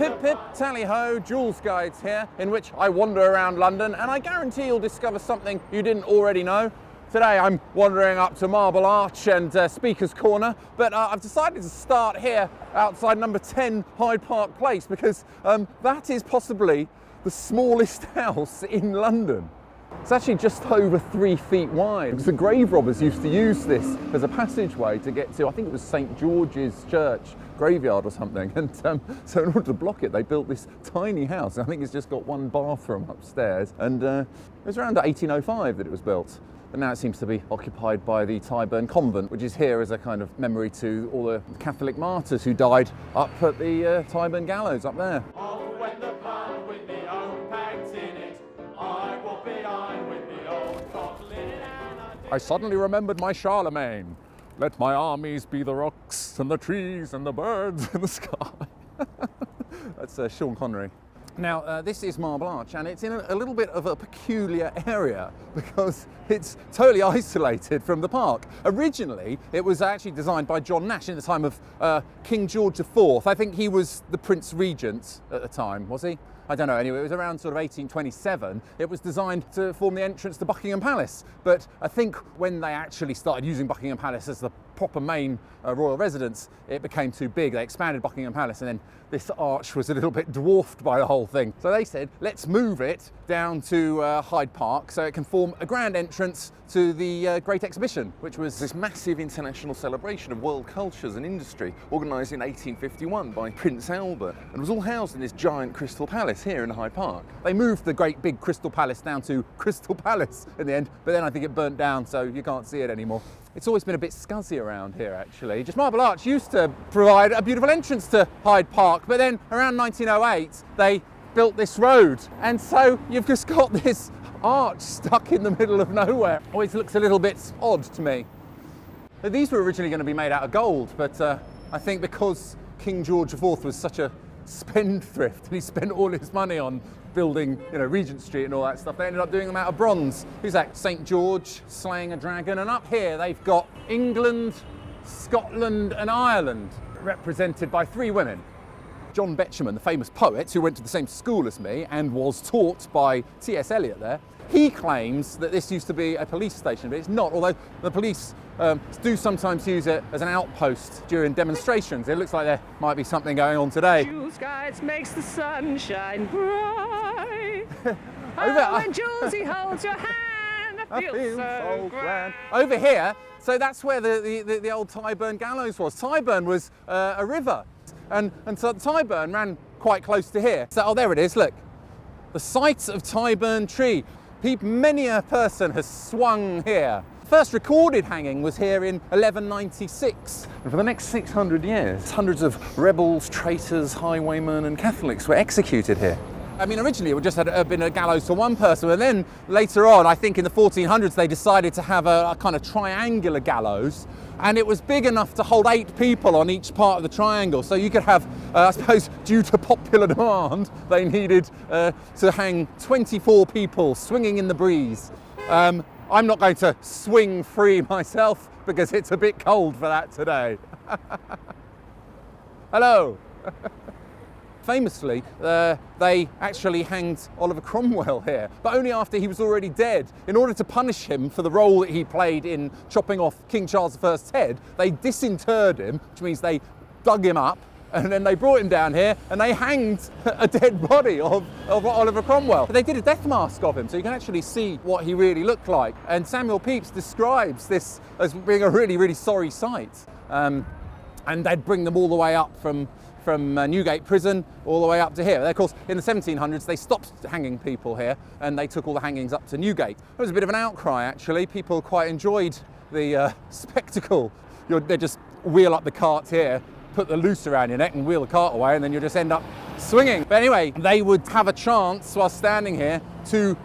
Pip pip, tally ho, Joolz Guides here, in which I wander around London, and I guarantee you'll discover something you didn't already know. Today I'm wandering up to Marble Arch and Speaker's Corner, but I've decided to start here outside number 10 Hyde Park Place because that is possibly the smallest house in London. It's actually just over 3 feet wide because the grave robbers used to use this as a passageway to get to, I think it was St. George's Church graveyard or something, and so in order to block it they built this tiny house. I think it's just got one bathroom upstairs, and it was around 1805 that it was built. But now it seems to be occupied by the Tyburn Convent, which is here as a kind of memory to all the Catholic martyrs who died up at the Tyburn gallows up there. Oh, when the pub with the old packed in it, I will be on with the old cock linen and I suddenly remembered my Charlemagne. Let my armies be the rocks and the trees and the birds in the sky. That's Sean Connery. Now, this is Marble Arch, and it's in a little bit of a peculiar area because it's totally isolated from the park. Originally, it was actually designed by John Nash in the time of King George IV. I think he was the Prince Regent at the time, was he? I don't know, anyway, it was around sort of 1827. It was designed to form the entrance to Buckingham Palace. But I think when they actually started using Buckingham Palace as the proper main royal residence, it became too big. They expanded Buckingham Palace, and then this arch was a little bit dwarfed by the whole thing. So they said, let's move it down to Hyde Park so it can form a grand entrance to the Great Exhibition, which was this massive international celebration of world cultures and industry, organised in 1851 by Prince Albert, and was all housed in this giant Crystal Palace here in Hyde Park. They moved the great big Crystal Palace down to Crystal Palace in the end, but then I think it burnt down, so you can't see it anymore. It's always been a bit scuzzy around here, actually. Just Marble Arch used to provide a beautiful entrance to Hyde Park, but then around 1908 they built this road, and so you've just got this arch stuck in the middle of nowhere. Always looks a little bit odd to me. But these were originally going to be made out of gold, but I think because King George IV was such a spendthrift and he spent all his money on building, Regent Street and all that stuff, they ended up doing them out of bronze. Who's that? St. George slaying a dragon, and up here they've got England, Scotland and Ireland, represented by 3 women. John Betjeman, the famous poet who went to the same school as me and was taught by T.S. Eliot there, he claims that this used to be a police station, but it's not, although the police do sometimes use it as an outpost during demonstrations. It looks like there might be something going on today. Joolz Guides makes the sun shine bright. When Joolz holds your hand, I feel so grand. Over here, so that's where the old Tyburn gallows was. Tyburn was a river, and so Tyburn ran quite close to here. So, oh, there it is, look. The site of Tyburn Tree. Many a person has swung here. The first recorded hanging was here in 1196. And for the next 600 years, hundreds of rebels, traitors, highwaymen and Catholics were executed here. I mean, originally it would just have been a gallows for one person, and then later on, I think in the 1400s, they decided to have a kind of triangular gallows, and it was big enough to hold 8 people on each part of the triangle. So you could have, I suppose, due to popular demand, they needed to hang 24 people swinging in the breeze. I'm not going to swing free myself because it's a bit cold for that today. Hello. Famously, they actually hanged Oliver Cromwell here, but only after he was already dead. In order to punish him for the role that he played in chopping off King Charles I's head, they disinterred him, which means they dug him up, and then they brought him down here and they hanged a dead body of Oliver Cromwell. But they did a death mask of him, so you can actually see what he really looked like. And Samuel Pepys describes this as being a really, really sorry sight. And they'd bring them all the way up from Newgate Prison all the way up to here. Of course, in the 1700s, they stopped hanging people here and they took all the hangings up to Newgate. There was a bit of an outcry, actually. People quite enjoyed the spectacle. They just wheel up the cart here, put the noose around your neck and wheel the cart away, and then you just end up swinging. But anyway, they would have a chance while standing here to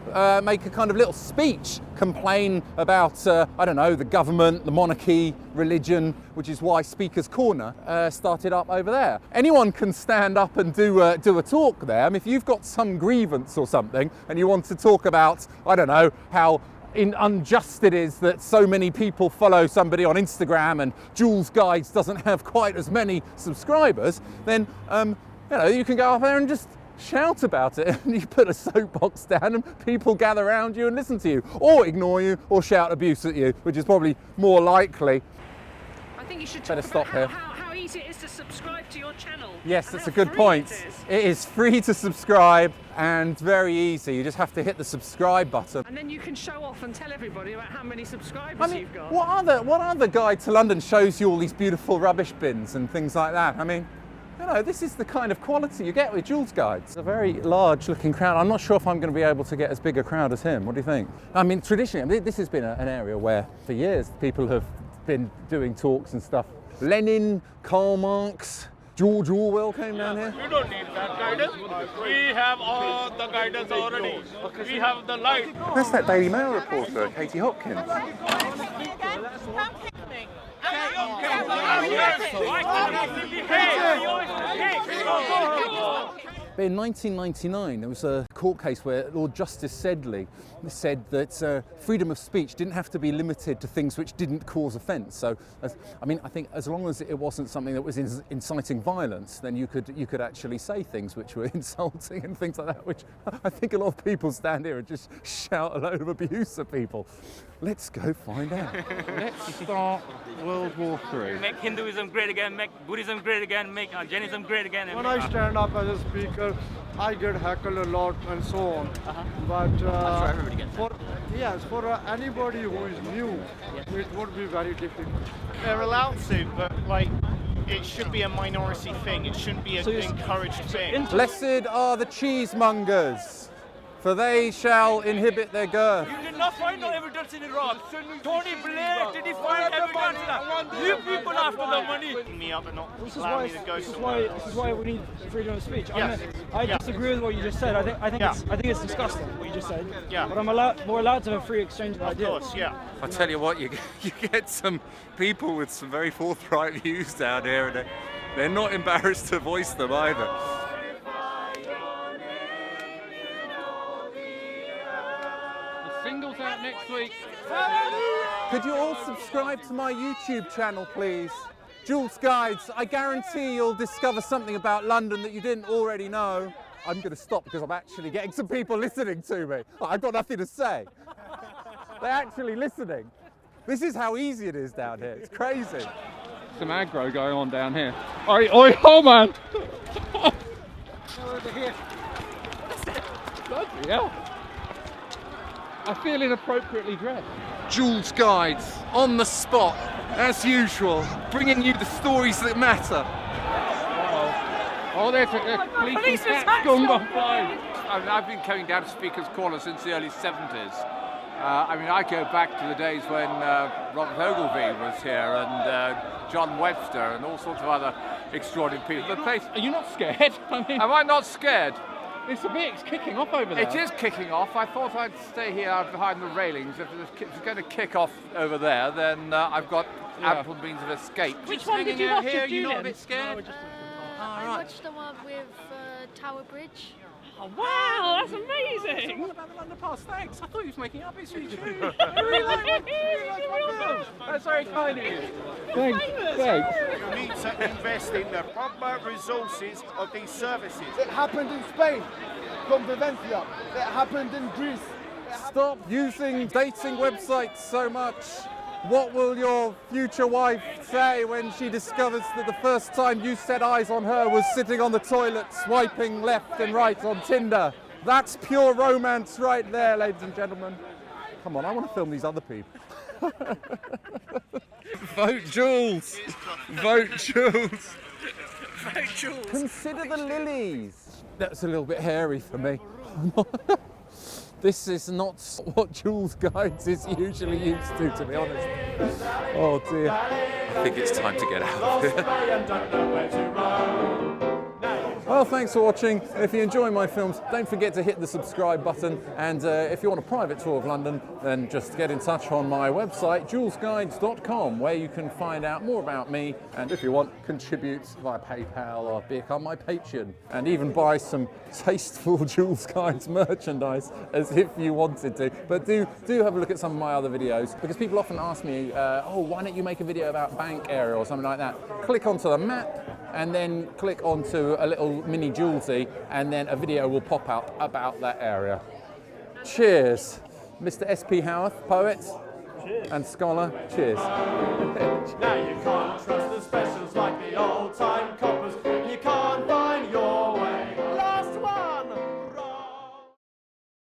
make a kind of little speech, complain about, I don't know, the government, the monarchy, religion, which is why Speaker's Corner started up over there. Anyone can stand up and do a talk there. I mean, if you've got some grievance or something and you want to talk about, I don't know, how unjust it is that so many people follow somebody on Instagram and Joolz Guides doesn't have quite as many subscribers, then You know, you can go up there and just shout about it, and you put a soapbox down and people gather around you and listen to you, or ignore you, or shout abuse at you, which is probably more likely. I think you should Better talk stop about here. how easy it is to subscribe to your channel. Yes, and that's how a good free point. it is. It is free to subscribe and very easy. You just have to hit the subscribe button. And then you can show off and tell everybody about how many subscribers I mean, you've got. what other guide to London shows you all these beautiful rubbish bins and things like that? I mean, you know, this is the kind of quality you get with Joolz guides. It's a very large looking crowd. I'm not sure if I'm going to be able to get as big a crowd as him. What do you think? I mean, traditionally, this has been an area where for years people have been doing talks and stuff. Lenin, Karl Marx, George Orwell came down here. We don't need that guidance. We have all the guidance already. We have the light. That's that Daily Mail reporter, Katie Hopkins. But in 1999, there was a court case where Lord Justice Sedley said that freedom of speech didn't have to be limited to things which didn't cause offence. So, I think as long as it wasn't something that was inciting violence, then you could actually say things which were insulting and things like that, which I think a lot of people stand here and just shout a load of abuse at people. Let's go find out. Let's start World War III. Make Hinduism great again, make Buddhism great again, make Jainism great again. When I stand up as a speaker, I get heckled a lot and so on. But for anybody who is new, it would be very difficult. They're allowed to, but like, it should be a minority thing. It shouldn't be an encouraged thing. Blessed are the cheesemongers, for they shall inhibit their girth. You did not find no evidence in Iraq. Tony Blair, did he find evidence? You people after the money. Me up and not This allow me to go is somewhere. why we need freedom of speech. Yes. I disagree with what you just said. I think Yeah. it's disgusting what you just said. Yeah. But we're allowed to have a free exchange of Of ideas. course, yeah. I tell you what, you get some people with some very forthright views down here, and they're not embarrassed to voice them either. The single's out next week. Could you all subscribe to my YouTube channel, please? Joolz Guides, I guarantee you'll discover something about London that you didn't already know. I'm going to stop because I'm actually getting some people listening to me. I've got nothing to say. They're actually listening. This is how easy it is down here. It's crazy. Some aggro going on down here. Oi, oi, oh man! Over here. Bloody hell. I feel inappropriately dressed. Joolz Guides, on the spot, as usual, bringing you the stories that matter. Oh, there's a policeman's hat gone by. I've been coming down to Speaker's Corner since the early 70s. I go back to the days when Robert Ogilvie was here and John Webster and all sorts of other extraordinary people. The place. Are you not scared? Am I not scared? It's kicking off over there. It is kicking off. I thought I'd stay here behind the railings. If it's going to kick off over there, then I've got ample means of escape. Which one did you watch here? of You're not a Julian? bit scared? I watched the one with Tower Bridge. Oh, wow, that's amazing. What about the underpass? Thanks. I thought he was making up. It's really true. That's very kind of you. Thanks. You need to invest in the proper resources of these services. It happened in Spain, Convivencia. It happened in Greece. Stop using dating websites so much. What will your future wife say when she discovers that the first time you set eyes on her was sitting on the toilet swiping left and right on Tinder? That's pure romance right there, ladies and gentlemen. Come on, I want to film these other people. Vote Joolz! Vote Joolz! Vote Joolz. Consider the lilies. That's a little bit hairy for me. This is not what Joolz Guides is usually used to be honest. Oh dear. I think it's time to get out of here. Well, thanks for watching. If you enjoy my films, don't forget to hit the subscribe button. And if you want a private tour of London, then just get in touch on my website, joolzguides.com, where you can find out more about me. And if you want, contribute via PayPal or become my Patreon. And even buy some tasteful Joolz Guides merchandise as if you wanted to. But do have a look at some of my other videos, because people often ask me, oh, why don't you make a video about Bank area or something like that? Click onto the map, and then click onto a little mini Joolzy, and then a video will pop out about that area. Cheers. Mr. S.P. Howarth, poet and scholar. Cheers. Now you can't trust the specials like the old times.